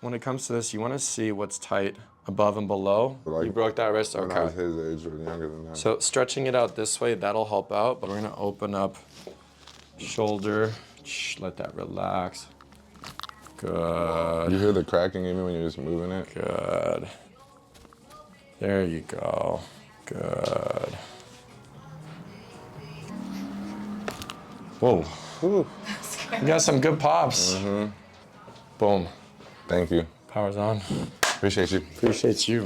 when it comes to this, you want to see what's tight above and below. Like, you broke that wrist? When Okay. I was his age or younger than that. So stretching it out this way, that'll help out, but we're gonna open up shoulder. Let that relax. Good. You hear the cracking even when you're just moving it? Good. There you go. Good. Whoa. Whew. You got some good pops. Mm-hmm. Boom. Thank you. Power's on. Appreciate you. Appreciate you, man.